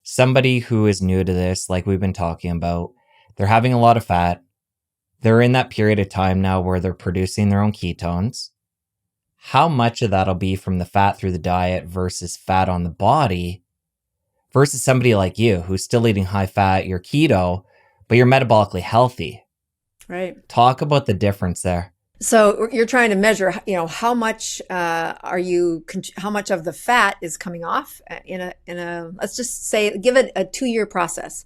somebody who is new to this, like we've been talking about, they're having a lot of fat. They're in that period of time now where they're producing their own ketones. How much of that'll be from the fat through the diet versus fat on the body versus somebody like you who's still eating high fat, you're keto, but you're metabolically healthy. Right. Talk about the difference there. So you're trying to measure, how much how much of the fat is coming off in a let's just say, give it a 2-year process.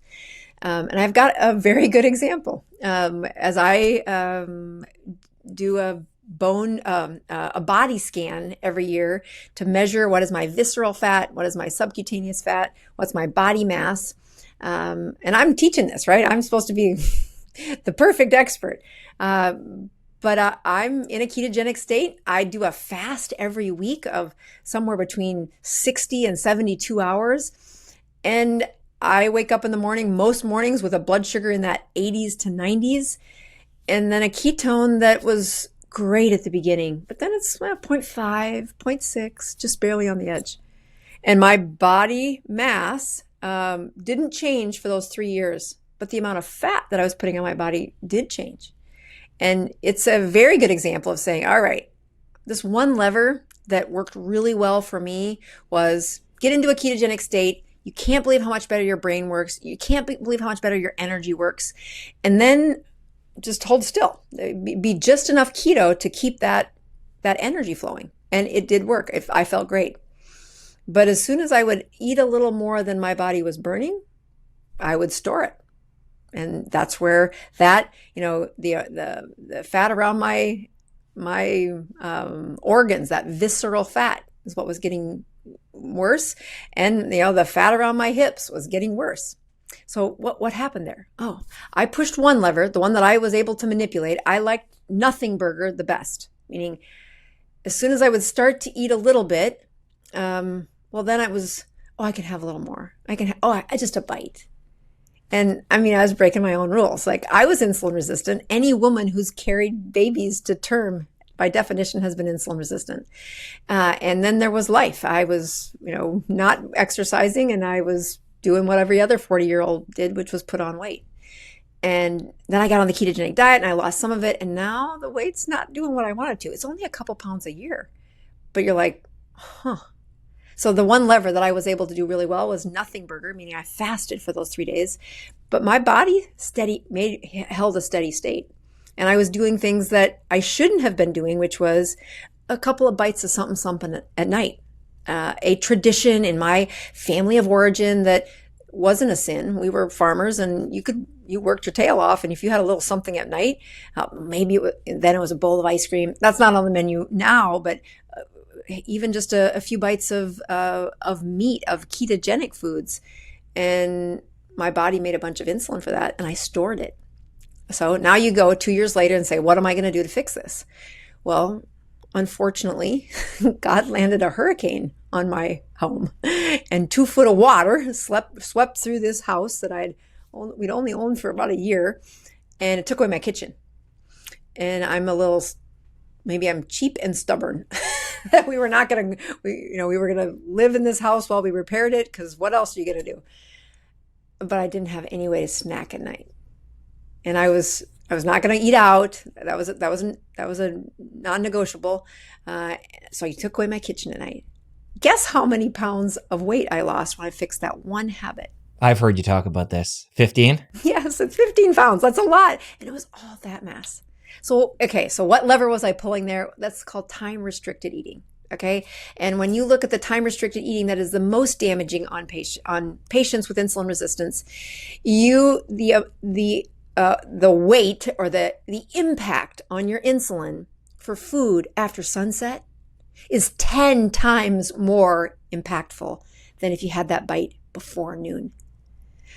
And I've got a very good example. As I do a body scan every year to measure what is my visceral fat, what is my subcutaneous fat, what's my body mass. And I'm teaching this, right? I'm supposed to be the perfect expert. But I'm in a ketogenic state. I do a fast every week of somewhere between 60 and 72 hours. And I wake up in the morning, most mornings, with a blood sugar in that 80s to 90s. And then a ketone that was great at the beginning. But then it's 0.5, 0.6, just barely on the edge. And my body mass didn't change for those 3 years. But the amount of fat that I was putting on my body did change. And it's a very good example of saying, all right, this one lever that worked really well for me was get into a ketogenic state. You can't believe how much better your brain works. You can't believe how much better your energy works. And then just hold still. Be just enough keto to keep that energy flowing. And it did work. I felt great. But as soon as I would eat a little more than my body was burning, I would store it. And that's where that, the fat around my organs, that visceral fat, is what was getting worse. And, the fat around my hips was getting worse. So what happened there? Oh, I pushed one lever, the one that I was able to manipulate. I liked nothing burger the best, meaning as soon as I would start to eat a little bit, then I was, I can have a little more. Just a bite. And I was breaking my own rules. Like, I was insulin resistant. Any woman who's carried babies to term, by definition, has been insulin resistant. And then there was life. I was, not exercising, and I was doing what every other 40-year-old did, which was put on weight. And then I got on the ketogenic diet and I lost some of it. And now the weight's not doing what I wanted to. It's only a couple pounds a year. But you're like, huh. So the one lever that I was able to do really well was nothing burger, meaning I fasted for those 3 days, but my body held a steady state. And I was doing things that I shouldn't have been doing, which was a couple of bites of something at night. A tradition in my family of origin that wasn't a sin. We were farmers, and you worked your tail off. And if you had a little something at night, then it was a bowl of ice cream. That's not on the menu now, but even just a few bites of meat, of ketogenic foods. And my body made a bunch of insulin for that, and I stored it. So now you go 2 years later and say, what am I going to do to fix this? Well, unfortunately, God landed a hurricane on my home, and 2 foot of water swept through this house that we'd only owned for about a year, and it took away my kitchen. And maybe I'm cheap and stubborn. That we were not going to, we were going to live in this house while we repaired it, because what else are you going to do? But I didn't have any way to snack at night. And I was not going to eat out. That was a non-negotiable. So he took away my kitchen at night. Guess how many pounds of weight I lost when I fixed that one habit? I've heard you talk about this. 15? Yes, it's 15 pounds. That's a lot. And it was all fat mass. So what lever was I pulling there? That's called time-restricted eating. Okay. And when you look at the time-restricted eating that is the most damaging on patients with insulin resistance, the weight or the impact on your insulin for food after sunset is 10 times more impactful than if you had that bite before noon.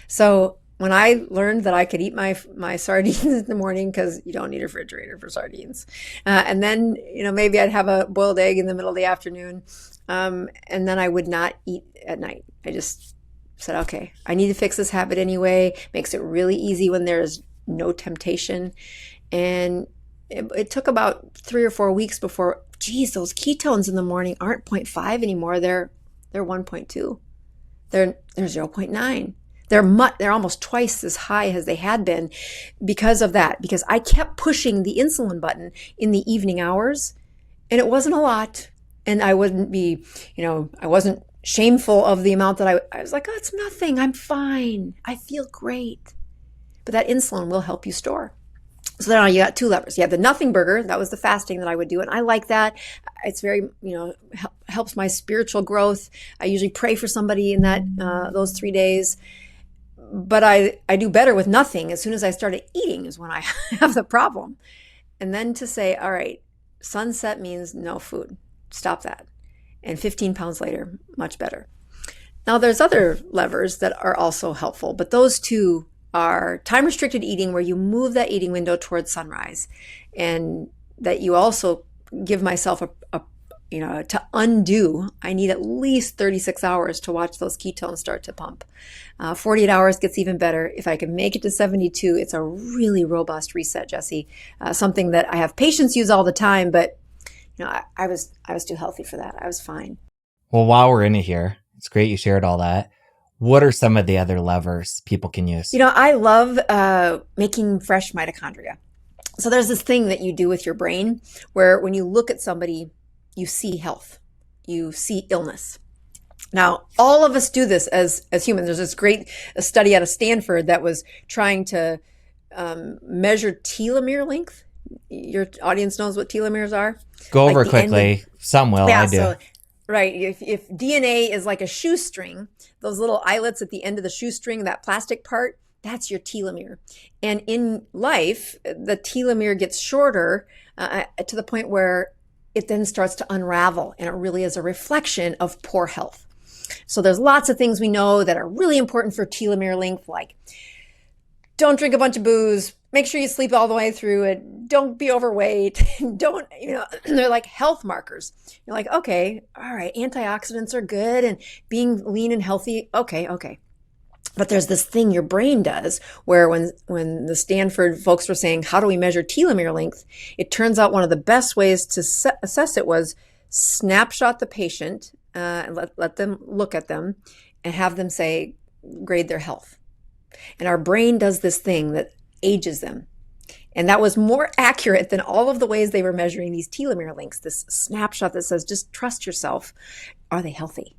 So when I learned that I could eat my sardines in the morning, because you don't need a refrigerator for sardines, and then maybe I'd have a boiled egg in the middle of the afternoon, and then I would not eat at night. I just said, okay, I need to fix this habit anyway. Makes it really easy when there's no temptation. And it took about 3 or 4 weeks before, geez, those ketones in the morning aren't 0.5 anymore. They're 1.2. they're 0.9. They're almost twice as high as they had been because of that, because I kept pushing the insulin button in the evening hours, and it wasn't a lot. And I wouldn't be, I wasn't shameful of the amount that I was like, oh, it's nothing. I'm fine. I feel great. But that insulin will help you store. So now you got two levers. You have the nothing burger. That was the fasting that I would do. And I like that. It's very, helps my spiritual growth. I usually pray for somebody in those 3 days. But I do better with nothing. As soon as I started eating is when I have the problem. And then to say, all right, sunset means no food. Stop that. And 15 pounds later, much better. Now there's other levers that are also helpful, but those two are time-restricted eating, where you move that eating window towards sunrise, and that you also give myself to undo. I need at least 36 hours to watch those ketones start to pump. 48 hours gets even better. If I can make it to 72, it's a really robust reset, Jesse. Something that I have patients use all the time, but I was too healthy for that. I was fine. Well, while we're in it here, it's great you shared all that. What are some of the other levers people can use? I love making fresh mitochondria. So there's this thing that you do with your brain where when you look at somebody, you see health, you see illness. Now, all of us do this as humans. There's this great study out of Stanford that was trying to measure telomere length. Your audience knows what telomeres are. Go over quickly. Some will, I do. Right. If DNA is like a shoestring, those little eyelets at the end of the shoestring, that plastic part, that's your telomere. And in life, the telomere gets shorter to the point where it then starts to unravel, and it really is a reflection of poor health. So there's lots of things we know that are really important for telomere length, like don't drink a bunch of booze, make sure you sleep all the way through it, don't be overweight, don't, they're like health markers. You're like, okay, all right, antioxidants are good, and being lean and healthy, okay. But there's this thing your brain does where when the Stanford folks were saying, how do we measure telomere length? It turns out one of the best ways to assess it was snapshot the patient, and let them look at them and have them grade their health. And our brain does this thing that ages them. And that was more accurate than all of the ways they were measuring these telomere lengths, this snapshot that says, just trust yourself. Are they healthy?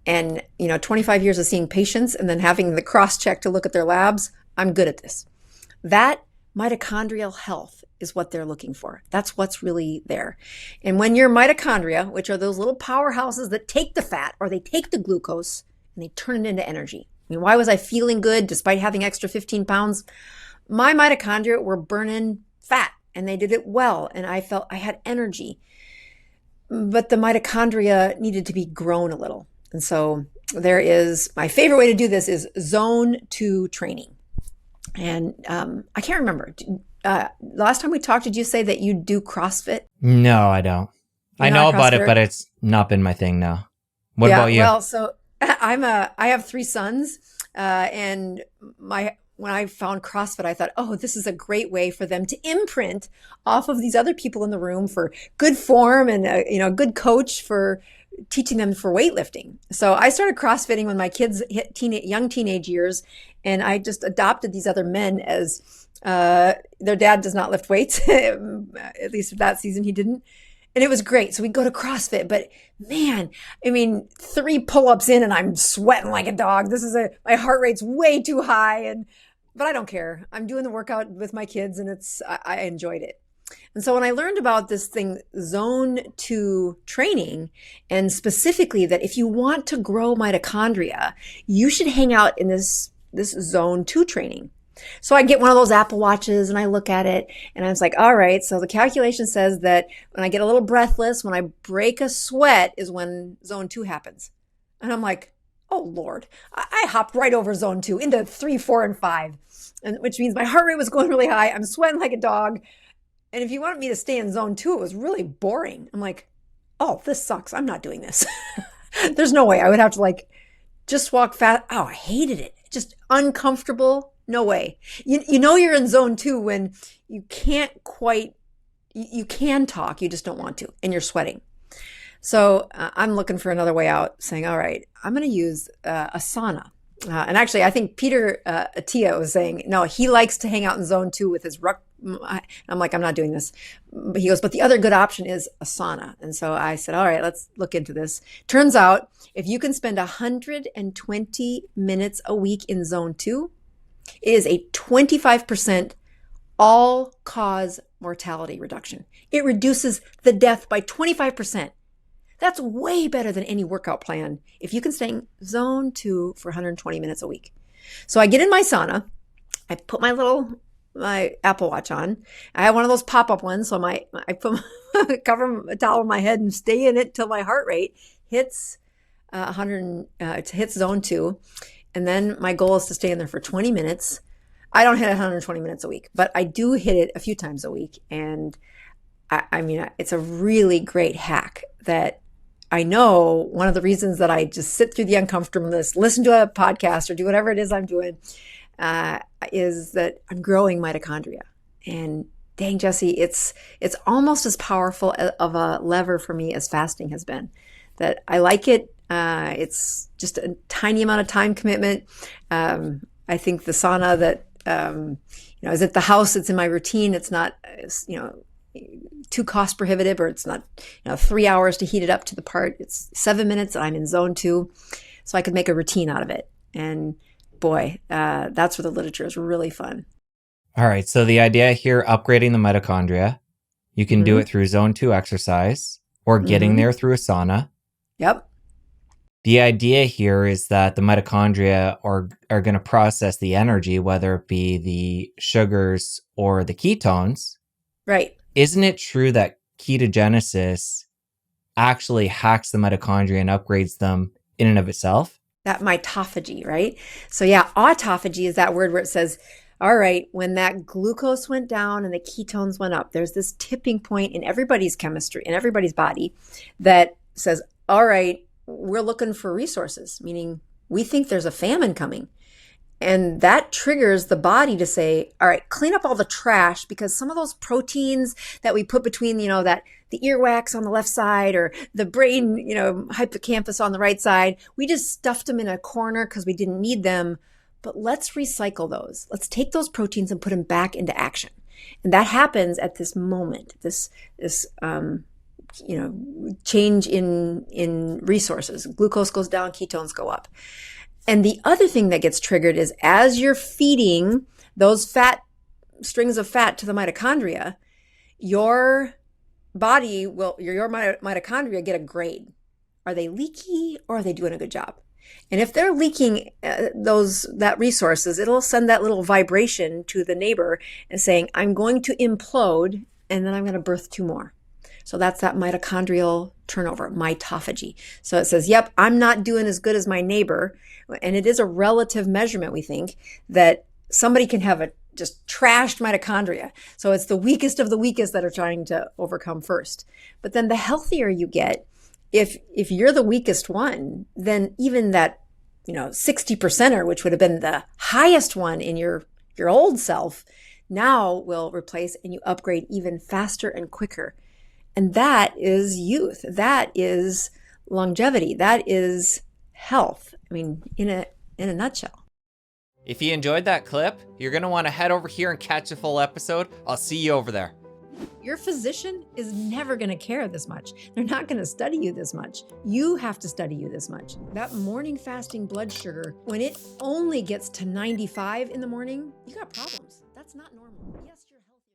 And, 25 years of seeing patients and then having the cross-check to look at their labs, I'm good at this. That mitochondrial health is what they're looking for. That's what's really there. And when your mitochondria, which are those little powerhouses that take the fat or they take the glucose and they turn it into energy. Why was I feeling good despite having extra 15 pounds? My mitochondria were burning fat, and they did it well, and I felt I had energy. But the mitochondria needed to be grown a little. And so there is, my favorite way to do this is zone 2 training. And I can't remember. Last time we talked, did you say that you do CrossFit? No, I don't. I know about it, but it's not been my thing now. What about you? Well, so I have 3 sons, and when I found CrossFit, I thought, oh, this is a great way for them to imprint off of these other people in the room for good form and a good coach for teaching them for weightlifting. So I started CrossFitting when my kids hit young teenage years, and I just adopted these other men as their dad does not lift weights, at least that season he didn't. And it was great. So we go to CrossFit, but man, 3 pull-ups in and I'm sweating like a dog. My heart rate's way too high, but I don't care. I'm doing the workout with my kids, and I enjoyed it. And so when I learned about this thing, zone 2 training, and specifically that if you want to grow mitochondria, you should hang out in this zone 2 training. So I get one of those Apple Watches and I look at it and I was like, all right, so the calculation says that when I get a little breathless, when I break a sweat is when zone 2 happens. And I'm like, oh Lord, I hopped right over zone 2 into 3, 4, and 5, which means my heart rate was going really high. I'm sweating like a dog. And if you wanted me to stay in zone 2, it was really boring. I'm like, oh, this sucks. I'm not doing this. There's no way. I would have to just walk fast. Oh, I hated it. Just uncomfortable. No way. You're in zone 2 when you can't quite, you can talk, you just don't want to, and you're sweating. So I'm looking for another way out, saying, all right, I'm going to use a sauna. And actually, I think Peter Attia was saying, no, he likes to hang out in zone 2 with his ruck. I'm like, I'm not doing this. But he goes, but the other good option is a sauna. And so I said, all right, let's look into this. Turns out, if you can spend 120 minutes a week in zone 2, it is a 25% all-cause mortality reduction. It reduces the death by 25%. That's way better than any workout plan if you can stay in zone 2 for 120 minutes a week. So I get in my sauna. I put my Apple Watch on. I have one of those pop-up ones, so I put cover a towel on my head and stay in it till my heart rate hits hits zone 2. And then my goal is to stay in there for 20 minutes. I don't hit 120 minutes a week, but I do hit it a few times a week. And I mean, it's a really great hack that I know one of the reasons that I just sit through the uncomfortableness, listen to a podcast or do whatever it is I'm doing, is that I'm growing mitochondria. And dang, Jesse, it's almost as powerful of a lever for me as fasting has been. That I like it. It's just a tiny amount of time commitment. I think the sauna that, is at the house, it's in my routine. It's not, too cost prohibitive, or it's not 3 hours to heat it up to the part. It's 7 minutes and I'm in zone 2, so I could make a routine out of it. And boy, that's where the literature is really fun. All right, so the idea here, upgrading the mitochondria, you can do it through zone 2 exercise or getting there through a sauna. Yep. The idea here is that the mitochondria are going to process the energy, whether it be the sugars or the ketones. Right. Isn't it true that ketogenesis actually hacks the mitochondria and upgrades them in and of itself? That mitophagy, right? So yeah, autophagy is that word where it says, all right, when that glucose went down and the ketones went up, there's this tipping point in everybody's chemistry, in everybody's body, that says, all right, we're looking for resources, meaning we think there's a famine coming. And that triggers the body to say, all right, clean up all the trash, because some of those proteins that we put between, the earwax on the left side or the brain, hippocampus on the right side, we just stuffed them in a corner because we didn't need them. But let's recycle those. Let's take those proteins and put them back into action. And that happens at this moment, this change in resources. Glucose goes down, ketones go up. And the other thing that gets triggered is as you're feeding those strings of fat to the mitochondria, your body your mitochondria get a grade. Are they leaky or are they doing a good job? And if they're leaking that resources, it'll send that little vibration to the neighbor and saying, I'm going to implode and then I'm going to birth 2 more. So that's that mitochondrial turnover, mitophagy. So it says, yep, I'm not doing as good as my neighbor. And it is a relative measurement, we think, that somebody can have a just trashed mitochondria. So it's the weakest of the weakest that are trying to overcome first. But then the healthier you get, if you're the weakest one, then even that 60%er, which would have been the highest one in your old self, now will replace and you upgrade even faster and quicker. And that is youth. That is longevity. That is health. I mean, in a nutshell. If you enjoyed that clip, you're going to want to head over here and catch a full episode. I'll see you over there. Your physician is never going to care this much. They're not going to study you this much. You have to study you this much. That morning fasting blood sugar, when it only gets to 95 in the morning, you got problems. That's not normal. Yes, you're healthy.